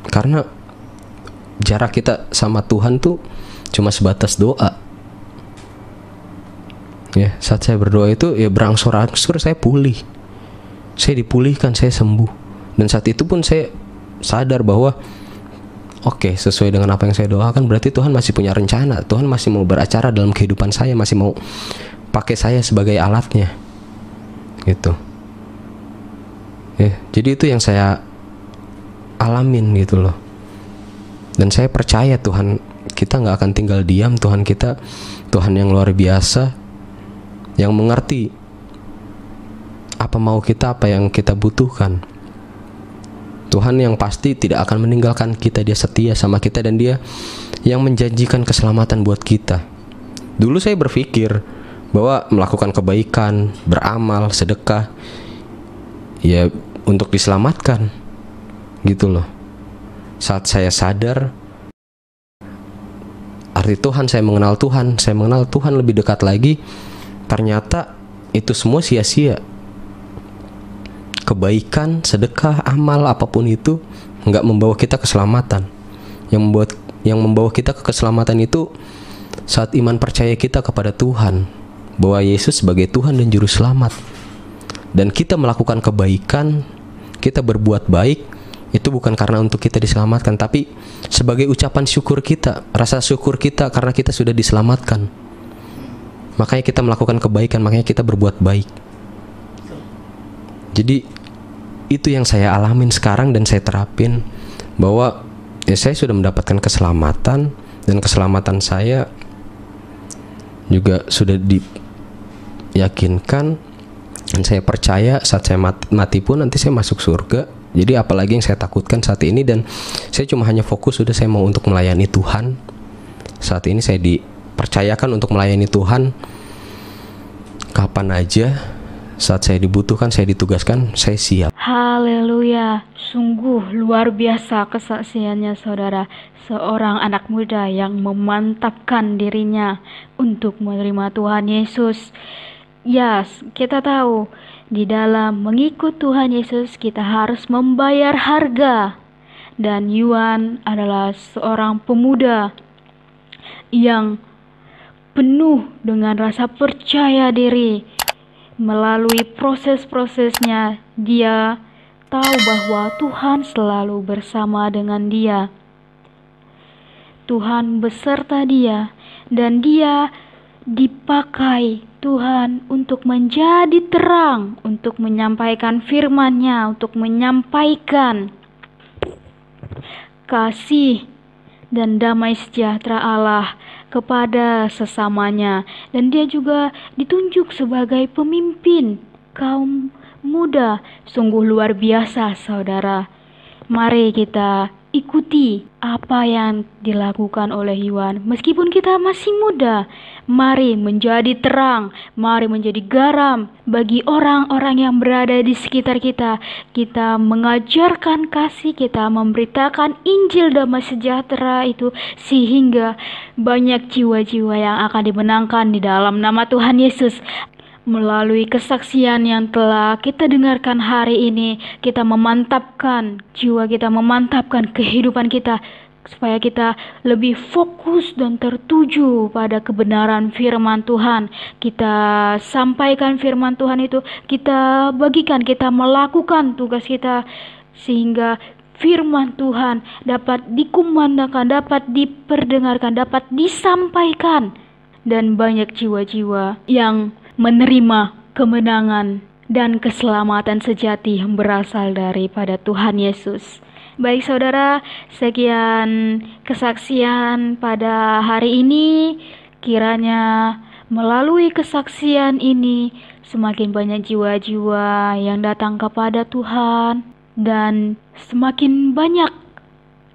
Karena jarak kita sama Tuhan tuh cuma sebatas doa. Ya, saat saya berdoa itu ya berangsur-angsur saya pulih. Saya dipulihkan, saya sembuh. Dan saat itu pun saya sadar bahwa oke, sesuai dengan apa yang saya doakan, berarti Tuhan masih punya rencana. Tuhan masih mau beracara dalam kehidupan saya, masih mau pakai saya sebagai alatnya. Gitu. Ya, jadi itu yang saya alamin gitu loh. Dan saya percaya Tuhan kita gak akan tinggal diam. Tuhan kita Tuhan yang luar biasa, yang mengerti apa mau kita, apa yang kita butuhkan. Tuhan yang pasti tidak akan meninggalkan kita. Dia setia sama kita, dan Dia yang menjanjikan keselamatan buat kita. Dulu saya berpikir bahwa melakukan kebaikan, beramal, sedekah, ya untuk diselamatkan gitu loh. Saat saya sadar, arti seperti Tuhan, saya mengenal Tuhan lebih dekat lagi. Ternyata itu semua sia-sia. Kebaikan, sedekah, amal apapun itu nggak membawa kita keselamatan. Yang membawa kita ke keselamatan itu saat iman percaya kita kepada Tuhan, bahwa Yesus sebagai Tuhan dan Juru Selamat. Dan kita melakukan kebaikan, kita berbuat baik, itu bukan karena untuk kita diselamatkan, tapi sebagai ucapan syukur kita, rasa syukur kita karena kita sudah diselamatkan. Makanya kita melakukan kebaikan, makanya kita berbuat baik. Jadi itu yang saya alamin sekarang dan saya terapin, bahwa ya saya sudah mendapatkan keselamatan, dan keselamatan saya juga sudah diyakinkan, dan saya percaya saat saya mati pun nanti saya masuk surga. Jadi apalagi yang saya takutkan saat ini, dan saya cuma hanya fokus, sudah saya mau untuk melayani Tuhan. Saat ini saya dipercayakan untuk melayani Tuhan kapan aja. Saat saya dibutuhkan, saya ditugaskan, saya siap. Haleluya, sungguh luar biasa kesaksiannya saudara. Seorang anak muda yang memantapkan dirinya untuk menerima Tuhan Yesus. Ya, kita tahu di dalam mengikut Tuhan Yesus kita harus membayar harga. Dan Yuan adalah seorang pemuda yang penuh dengan rasa percaya diri. Melalui proses-prosesnya, dia tahu bahwa Tuhan selalu bersama dengan dia. Tuhan beserta dia, dan dia dipakai Tuhan untuk menjadi terang, untuk menyampaikan firman-Nya, untuk menyampaikan kasih dan damai sejahtera Allah kepada sesamanya. Dan dia juga ditunjuk sebagai pemimpin kaum muda. Sungguh luar biasa saudara. Mari kita ikuti apa yang dilakukan oleh Yuan. Meskipun kita masih muda, mari menjadi terang, mari menjadi garam bagi orang-orang yang berada di sekitar kita. Kita mengajarkan kasih, kita memberitakan Injil damai sejahtera itu, sehingga banyak jiwa-jiwa yang akan dimenangkan di dalam nama Tuhan Yesus. Melalui kesaksian yang telah kita dengarkan hari ini, kita memantapkan jiwa kita, memantapkan kehidupan kita, supaya kita lebih fokus dan tertuju pada kebenaran firman Tuhan. Kita sampaikan firman Tuhan itu, kita bagikan, kita melakukan tugas kita, sehingga firman Tuhan dapat dikumandangkan, dapat diperdengarkan, dapat disampaikan, dan banyak jiwa-jiwa yang menerima kemenangan dan keselamatan sejati yang berasal daripada Tuhan Yesus. Baik saudara, sekian kesaksian pada hari ini. Kiranya melalui kesaksian ini semakin banyak jiwa-jiwa yang datang kepada Tuhan, dan semakin banyak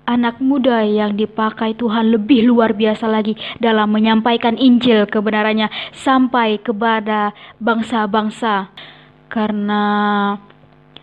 anak muda yang dipakai Tuhan lebih luar biasa lagi dalam menyampaikan Injil kebenarannya sampai kepada bangsa-bangsa. Karena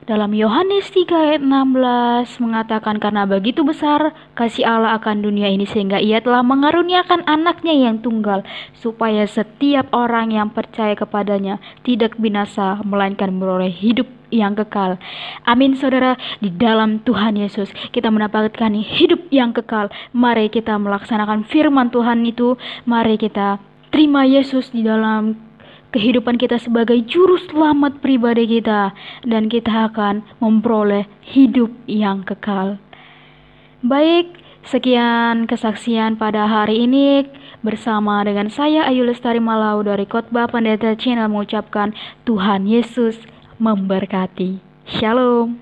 dalam Yohanes 3 ayat 16 mengatakan, karena begitu besar kasih Allah akan dunia ini sehingga ia telah mengaruniakan anaknya yang tunggal, supaya setiap orang yang percaya kepadanya tidak binasa, melainkan beroleh hidup yang kekal. Amin saudara, di dalam Tuhan Yesus kita mendapatkan hidup yang kekal. Mari kita melaksanakan firman Tuhan itu. Mari kita terima Yesus di dalam kehidupan kita sebagai juru selamat pribadi kita, dan kita akan memperoleh hidup yang kekal. Baik, sekian kesaksian pada hari ini bersama dengan saya Ayu Lestari Malau dari Khotbah Pendeta Channel mengucapkan Tuhan Yesus memberkati. Shalom.